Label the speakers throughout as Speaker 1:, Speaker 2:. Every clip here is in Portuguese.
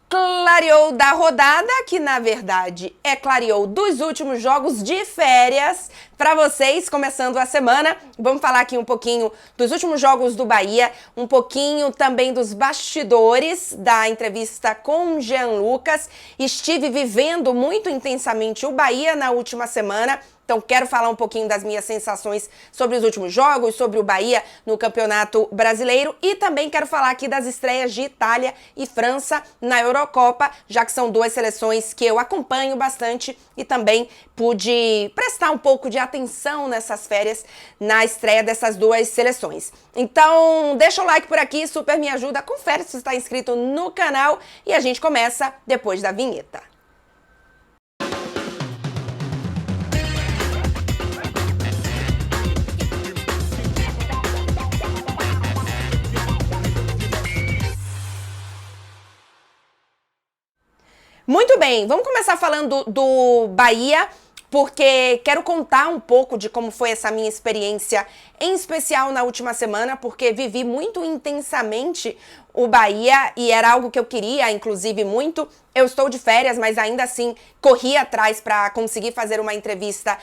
Speaker 1: Clareou da rodada, que na verdade é clareou dos últimos jogos de férias para vocês, começando a semana. Vamos falar aqui um pouquinho dos últimos jogos do Bahia, um pouquinho também dos bastidores da entrevista com Jean Lucas. Estive vivendo muito intensamente o Bahia na última semana. Então quero falar um pouquinho das minhas sensações sobre os últimos jogos, sobre o Bahia no Campeonato Brasileiro e também quero falar aqui das estreias de Itália e França na Eurocopa, já que são duas seleções que eu acompanho bastante e também pude prestar um pouco de atenção nessas férias na estreia dessas duas seleções. Então deixa o like por aqui, super me ajuda, confere se está inscrito no canal e a gente começa depois da vinheta. Muito bem, vamos começar falando do Bahia, porque quero contar um pouco de como foi essa minha experiência, em especial na última semana, porque vivi muito intensamente o Bahia e era algo que eu queria, inclusive, muito. Eu estou de férias, mas ainda assim corri atrás para conseguir fazer uma entrevista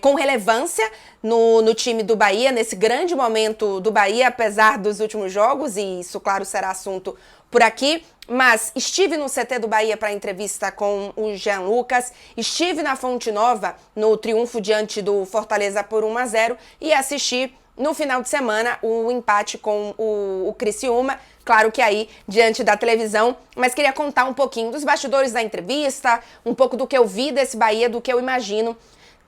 Speaker 1: com relevância no time do Bahia, nesse grande momento do Bahia, apesar dos últimos jogos, e isso, claro, será assunto por aqui. Mas estive no CT do Bahia para entrevista com o Jean Lucas, estive na Fonte Nova no triunfo diante do Fortaleza por 1-0 e assisti no final de semana o empate com o Criciúma, claro que aí diante da televisão, mas queria contar um pouquinho dos bastidores da entrevista, um pouco do que eu vi desse Bahia, do que eu imagino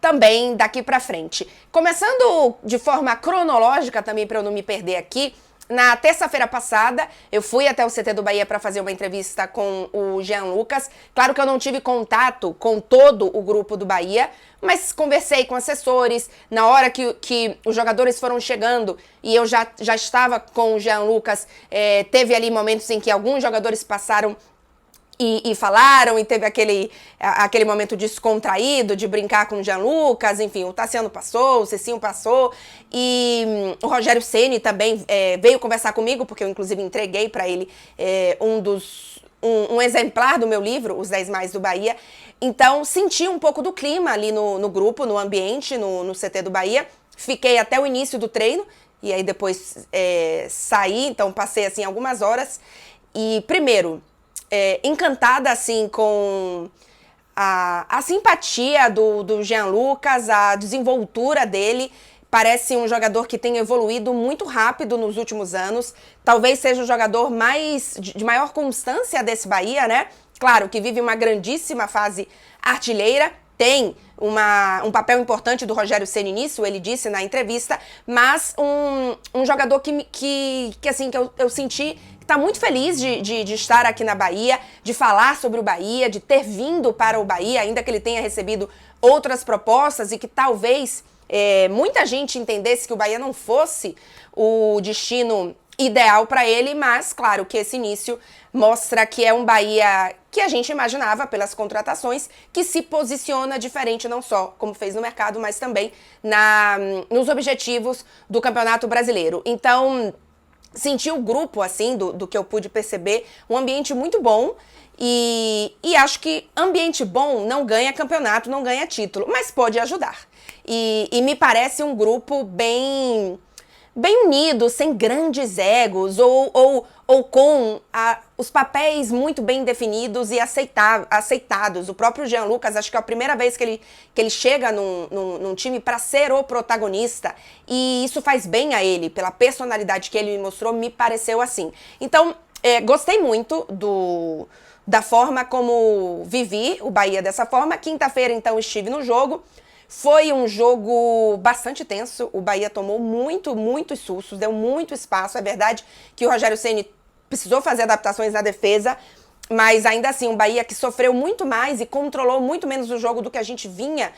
Speaker 1: também daqui para frente. Começando de forma cronológica também para eu não me perder aqui, na terça-feira passada, eu fui até o CT do Bahia para fazer uma entrevista com o Jean Lucas. Claro que eu não tive contato com todo o grupo do Bahia, mas conversei com assessores. Na hora que os jogadores foram chegando e eu já estava com o Jean Lucas, teve ali momentos em que alguns jogadores passaram e falaram, e teve aquele momento descontraído de brincar com o Jean Lucas, enfim, o Tassiano passou, o Cecinho passou, e o Rogério Ceni também veio conversar comigo, porque eu inclusive entreguei para ele um exemplar do meu livro, Os 10 Mais do Bahia. Então senti um pouco do clima ali no grupo, no ambiente, no CT do Bahia. Fiquei até o início do treino, e aí depois saí, então passei assim algumas horas, e primeiro, encantada assim com a simpatia do Jean Lucas, a desenvoltura dele. Parece um jogador que tem evoluído muito rápido nos últimos anos. Talvez seja o jogador de maior constância desse Bahia, né? Claro que vive uma grandíssima fase artilheira, tem um papel importante do Rogério Ceni nisso, ele disse na entrevista, mas um jogador que eu senti que está muito feliz de estar aqui na Bahia, de falar sobre o Bahia, de ter vindo para o Bahia, ainda que ele tenha recebido outras propostas e que talvez muita gente entendesse que o Bahia não fosse o destino ideal para ele, mas claro que esse início mostra que é um Bahia que a gente imaginava pelas contratações, que se posiciona diferente não só como fez no mercado, mas também nos objetivos do Campeonato Brasileiro. Então, senti o grupo, assim, do que eu pude perceber, um ambiente muito bom e acho que ambiente bom não ganha campeonato, não ganha título, mas pode ajudar. E me parece um grupo bem unido, sem grandes egos ou com os papéis muito bem definidos e aceitados. O próprio Jean Lucas, acho que é a primeira vez que ele chega num time para ser o protagonista, e isso faz bem a ele, pela personalidade que ele me mostrou, me pareceu assim. Então, gostei muito da forma como vivi o Bahia dessa forma. Quinta-feira, então, estive no jogo. Foi um jogo bastante tenso, o Bahia tomou muitos sustos, deu muito espaço. É verdade que o Rogério Ceni precisou fazer adaptações na defesa, mas ainda assim, um Bahia que sofreu muito mais e controlou muito menos o jogo do que a gente vinha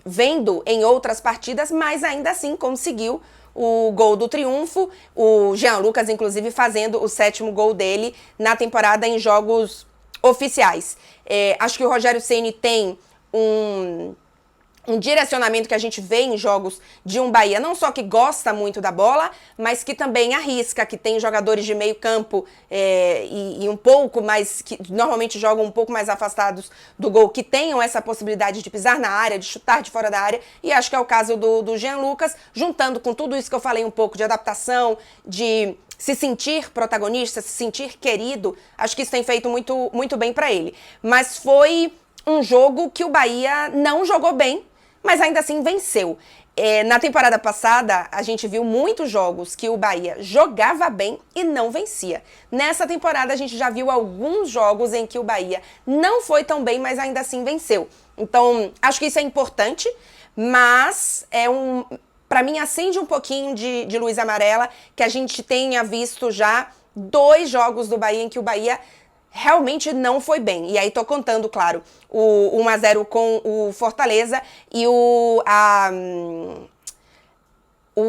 Speaker 1: vendo em outras partidas, mas ainda assim conseguiu o gol do triunfo, o Jean Lucas, inclusive, fazendo o 7º gol dele na temporada em jogos oficiais. Acho que o Rogério Ceni tem um direcionamento que a gente vê em jogos de um Bahia, não só que gosta muito da bola, mas que também arrisca, que tem jogadores de meio campo e um pouco mais, que normalmente jogam um pouco mais afastados do gol, que tenham essa possibilidade de pisar na área, de chutar de fora da área, e acho que é o caso do Jean Lucas, juntando com tudo isso que eu falei um pouco de adaptação, de se sentir protagonista, se sentir querido, acho que isso tem feito muito, muito bem para ele. Mas foi um jogo que o Bahia não jogou bem, mas ainda assim venceu. Na temporada passada, a gente viu muitos jogos que o Bahia jogava bem e não vencia. Nessa temporada, a gente já viu alguns jogos em que o Bahia não foi tão bem, mas ainda assim venceu. Então, acho que isso é importante, mas para mim, acende um pouquinho de luz amarela que a gente tenha visto já 2 jogos do Bahia em que o Bahia realmente não foi bem. E aí tô contando, claro, o 1-0 com o Fortaleza e o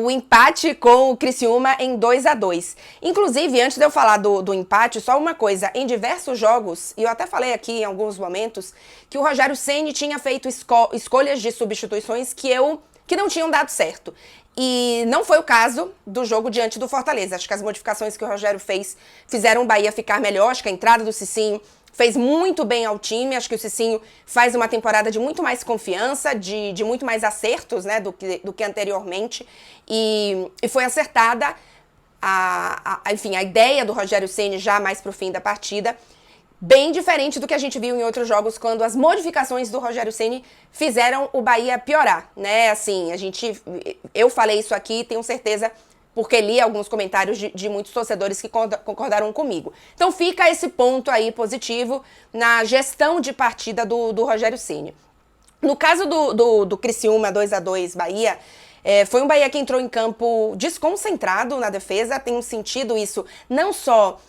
Speaker 1: empate com o Criciúma em 2-2. Inclusive, antes de eu falar do empate, só uma coisa, em diversos jogos, e eu até falei aqui em alguns momentos, que o Rogério Ceni tinha feito escolhas de substituições que não tinham dado certo. E não foi o caso do jogo diante do Fortaleza. Acho que as modificações que o Rogério fez fizeram o Bahia ficar melhor. Acho que a entrada do Cicinho fez muito bem ao time. Acho que o Cicinho faz uma temporada de muito mais confiança, de muito mais acertos, né, do que anteriormente. E foi acertada enfim, a ideia do Rogério Ceni já mais pro fim da partida. Bem diferente do que a gente viu em outros jogos, quando as modificações do Rogério Ceni fizeram o Bahia piorar, né? Assim, eu falei isso aqui, tenho certeza, porque li alguns comentários de muitos torcedores que concordaram comigo. Então fica esse ponto aí positivo na gestão de partida do Rogério Ceni. No caso do Criciúma 2-2 Bahia, foi um Bahia que entrou em campo desconcentrado na defesa, tenho sentido isso não só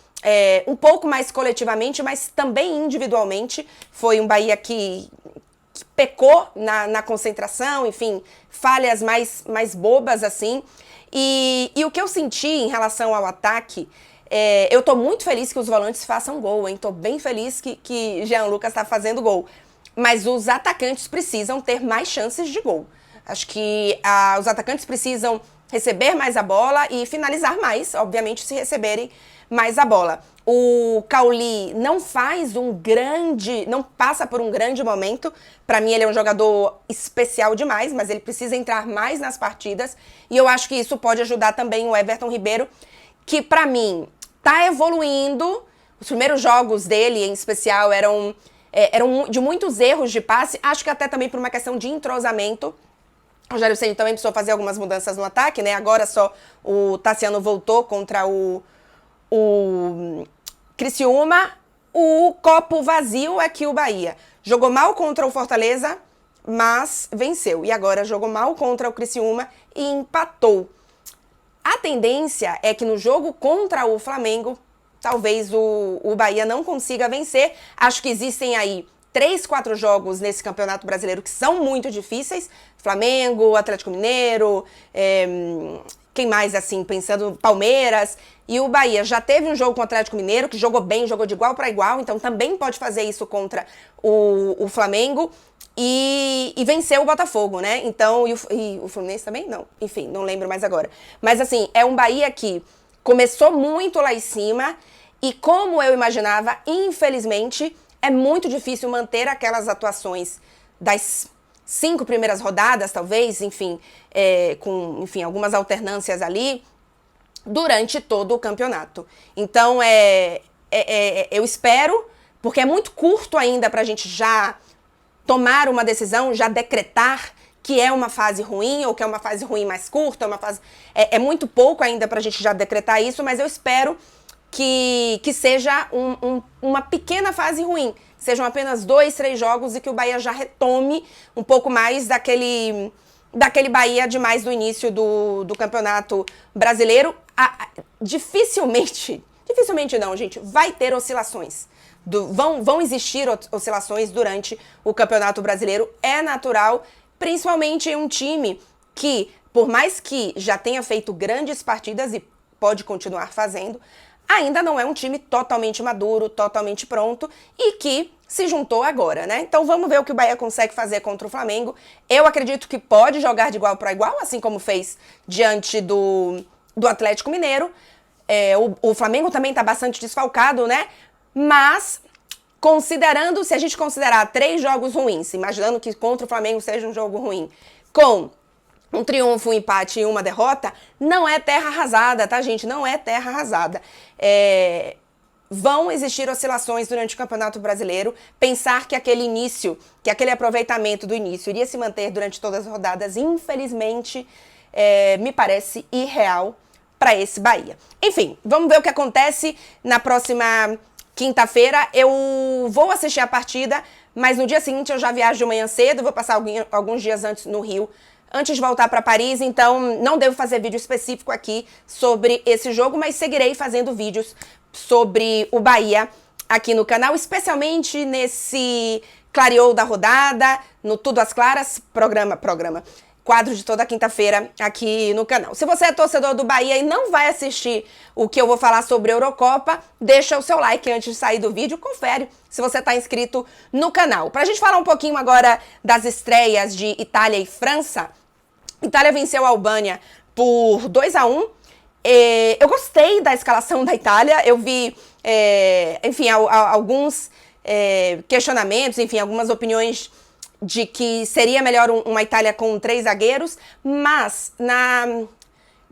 Speaker 1: um pouco mais coletivamente, mas também individualmente. Foi um Bahia que pecou na concentração, enfim, falhas mais bobas, assim. E o que eu senti em relação ao ataque, eu tô muito feliz que os volantes façam gol, hein? Tô bem feliz que Jean Lucas tá fazendo gol. Mas os atacantes precisam ter mais chances de gol. Acho que os atacantes precisam receber mais a bola e finalizar mais, obviamente, se receberem mais a bola. O Cauli não passa por um grande momento. Para mim, ele é um jogador especial demais, mas ele precisa entrar mais nas partidas. E eu acho que isso pode ajudar também o Everton Ribeiro, que para mim tá evoluindo. Os primeiros jogos dele, em especial, eram de muitos erros de passe. Acho que até também por uma questão de entrosamento. O Rogério Ceni também precisou fazer algumas mudanças no ataque, né? Agora só o Tassiano voltou contra o Criciúma. O copo vazio é que o Bahia jogou mal contra o Fortaleza, mas venceu. E agora jogou mal contra o Criciúma e empatou. A tendência é que no jogo contra o Flamengo, talvez o Bahia não consiga vencer. Acho que existem aí 3, 4 jogos nesse Campeonato Brasileiro que são muito difíceis. Flamengo, Atlético Mineiro, quem mais, assim, pensando, Palmeiras. E o Bahia já teve um jogo com o Atlético Mineiro, que jogou bem, jogou de igual para igual, então também pode fazer isso contra o Flamengo. E venceu o Botafogo, né? Então, e o Fluminense também? Não, enfim, não lembro mais agora. Mas assim, é um Bahia que começou muito lá em cima e, como eu imaginava, infelizmente, é muito difícil manter aquelas atuações das 5 primeiras rodadas, talvez, enfim, com algumas alternâncias ali, durante todo o campeonato. Então, eu espero, porque é muito curto ainda pra gente já tomar uma decisão, já decretar que é uma fase ruim, ou que é uma fase ruim mais curta, é muito pouco ainda pra gente já decretar isso, mas eu espero que seja uma pequena fase ruim, sejam apenas 2, 3 jogos e que o Bahia já retome um pouco mais daquele Bahia de mais do início do Campeonato Brasileiro. Dificilmente não, gente, vai ter oscilações. Vão existir oscilações durante o Campeonato Brasileiro, é natural, principalmente em um time que, por mais que já tenha feito grandes partidas e pode continuar fazendo, ainda não é um time totalmente maduro, totalmente pronto e que se juntou agora, né? Então vamos ver o que o Bahia consegue fazer contra o Flamengo. Eu acredito que pode jogar de igual para igual, assim como fez diante do Atlético Mineiro. O Flamengo também está bastante desfalcado, né? Mas considerando, se a gente considerar 3 jogos ruins, imaginando que contra o Flamengo seja um jogo ruim, com um triunfo, um empate e uma derrota, não é terra arrasada, tá, gente? Não é terra arrasada. Vão existir oscilações durante o Campeonato Brasileiro. Pensar que aquele início, que aquele aproveitamento do início iria se manter durante todas as rodadas, infelizmente, me parece irreal para esse Bahia. Enfim, vamos ver o que acontece na próxima quinta-feira. Eu vou assistir a partida, mas no dia seguinte eu já viajo de manhã cedo, vou passar alguns dias antes no Rio, antes de voltar para Paris, então não devo fazer vídeo específico aqui sobre esse jogo, mas seguirei fazendo vídeos sobre o Bahia aqui no canal, especialmente nesse Clareou da Rodada, no Tudo às Claras, quadro de toda quinta-feira aqui no canal. Se você é torcedor do Bahia e não vai assistir o que eu vou falar sobre a Eurocopa, deixa o seu like antes de sair do vídeo, confere se você está inscrito no canal. Pra gente falar um pouquinho agora das estreias de Itália e França, Itália venceu a Albânia por 2-1. Eu gostei da escalação da Itália, eu vi, enfim, alguns questionamentos, enfim, algumas opiniões de que seria melhor uma Itália com 3 zagueiros, mas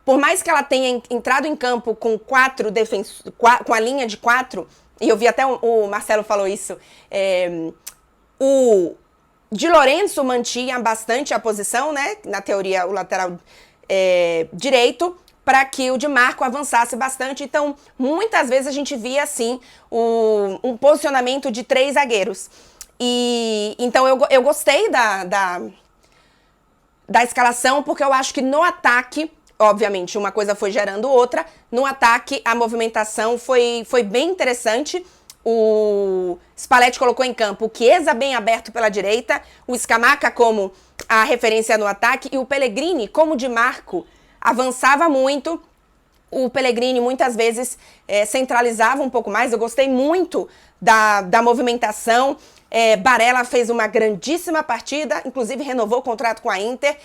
Speaker 1: por mais que ela tenha entrado em campo com 4 defensores, com a linha de 4, e eu vi até o Marcelo falou isso, o Di Lorenzo mantinha bastante a posição, né? Na teoria, o lateral direito, para que o Di Marco avançasse bastante. Então, muitas vezes a gente via, assim, um posicionamento de 3 zagueiros. E então eu gostei da escalação, porque eu acho que no ataque, obviamente, uma coisa foi gerando outra, no ataque a movimentação foi bem interessante. O Spalletti colocou em campo o Chiesa bem aberto pela direita, o Scamacca como a referência no ataque e o Pellegrini como Di Marco avançava muito. O Pellegrini muitas vezes centralizava um pouco mais. Eu gostei muito da movimentação. Barella fez uma grandíssima partida, inclusive renovou o contrato com a Inter.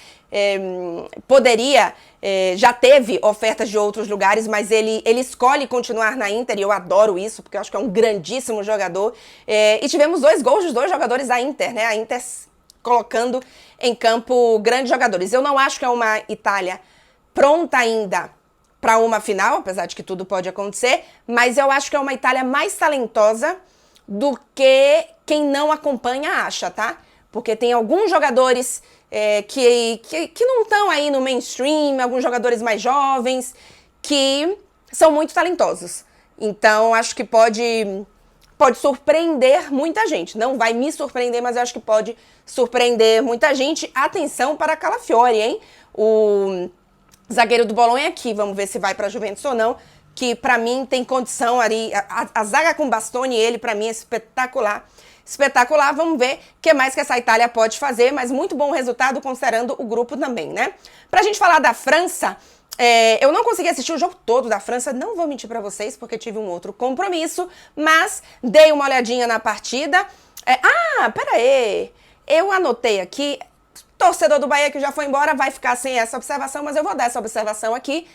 Speaker 1: Já teve ofertas de outros lugares, mas ele escolhe continuar na Inter, e eu adoro isso, porque eu acho que é um grandíssimo jogador. E tivemos 2 gols dos 2 jogadores da Inter, né? A Inter colocando em campo grandes jogadores. Eu não acho que é uma Itália pronta ainda para uma final, apesar de que tudo pode acontecer, mas eu acho que é uma Itália mais talentosa do que quem não acompanha acha, tá? Porque tem alguns jogadores que não estão aí no mainstream, alguns jogadores mais jovens, que são muito talentosos. Então, acho que pode surpreender muita gente. Não vai me surpreender, mas eu acho que pode surpreender muita gente. Atenção para Calafiori, hein? O zagueiro do Bolonha aqui, vamos ver se vai para a Juventus ou não, que pra mim tem condição ali, a zaga com Bastoni, ele pra mim é espetacular. Espetacular, vamos ver o que mais que essa Itália pode fazer, mas muito bom resultado considerando o grupo também, né? Pra gente falar da França, eu não consegui assistir o jogo todo da França, não vou mentir pra vocês, porque tive um outro compromisso, mas dei uma olhadinha na partida. Pera aí, eu anotei aqui, torcedor do Bahia que já foi embora vai ficar sem essa observação, mas eu vou dar essa observação aqui.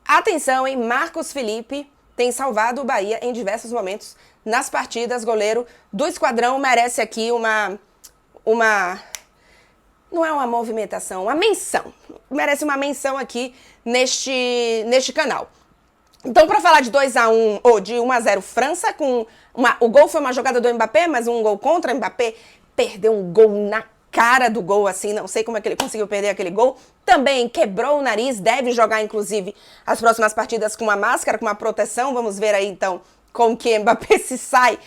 Speaker 1: Atenção, hein? Marcos Felipe tem salvado o Bahia em diversos momentos nas partidas. Goleiro do Esquadrão merece aqui uma não é uma movimentação, uma menção. Merece uma menção aqui neste canal. Então, para falar de 2-1 ou de 1-0 França, o gol foi uma jogada do Mbappé, mas um gol contra. Mbappé perdeu um gol na cara do gol, assim, não sei como é que ele conseguiu perder aquele gol. Também quebrou o nariz, deve jogar, inclusive, as próximas partidas com uma máscara, com uma proteção. Vamos ver aí, então, como que Mbappé se sai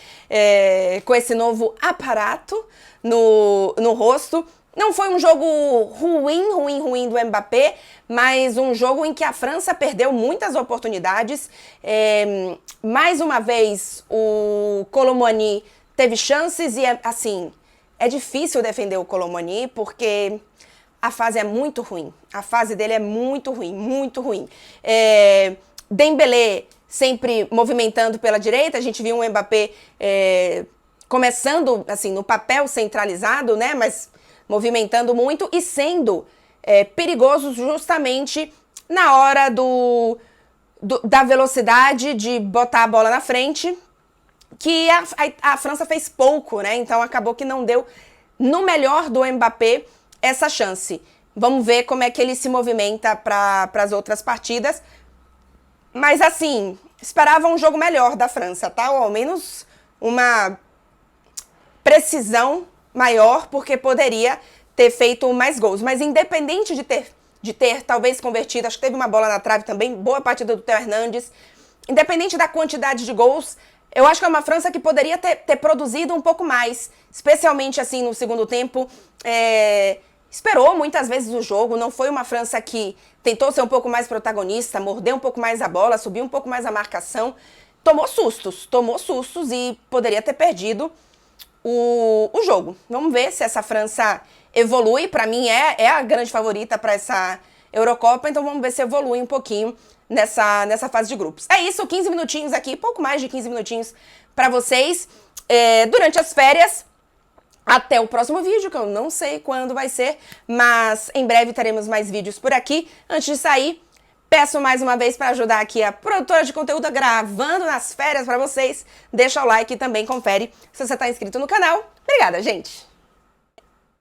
Speaker 1: com esse novo aparato no rosto. Não foi um jogo ruim do Mbappé, mas um jogo em que a França perdeu muitas oportunidades. Mais uma vez, o Colomani teve chances e, assim, é difícil defender o Colomani porque a fase é muito ruim. A fase dele é muito ruim, muito ruim. Dembélé sempre movimentando pela direita. A gente viu um Mbappé começando, assim, no papel centralizado, né? Mas movimentando muito e sendo perigoso justamente na hora da velocidade de botar a bola na frente, que a França fez pouco, né? Então acabou que não deu, no melhor do Mbappé, essa chance. Vamos ver como é que ele se movimenta para as outras partidas. Mas assim, esperava um jogo melhor da França, tá? Ou ao menos uma precisão maior, porque poderia ter feito mais gols. Mas independente de ter talvez convertido, acho que teve uma bola na trave também, boa partida do Theo Hernandes. Independente da quantidade de gols, eu acho que é uma França que poderia ter produzido um pouco mais, especialmente assim no segundo tempo. Esperou muitas vezes o jogo, não foi uma França que tentou ser um pouco mais protagonista, morder um pouco mais a bola, subir um pouco mais a marcação. Tomou sustos e poderia ter perdido o jogo. Vamos ver se essa França evolui. Para mim é a grande favorita para essa Eurocopa, então vamos ver se evolui um pouquinho nessa fase de grupos. É isso, 15 minutinhos aqui, pouco mais de 15 minutinhos para vocês durante as férias. Até o próximo vídeo, que eu não sei quando vai ser, mas em breve teremos mais vídeos por aqui. Antes de sair, peço mais uma vez para ajudar aqui a produtora de conteúdo gravando nas férias para vocês. Deixa o like e também confere se você está inscrito no canal. Obrigada, gente!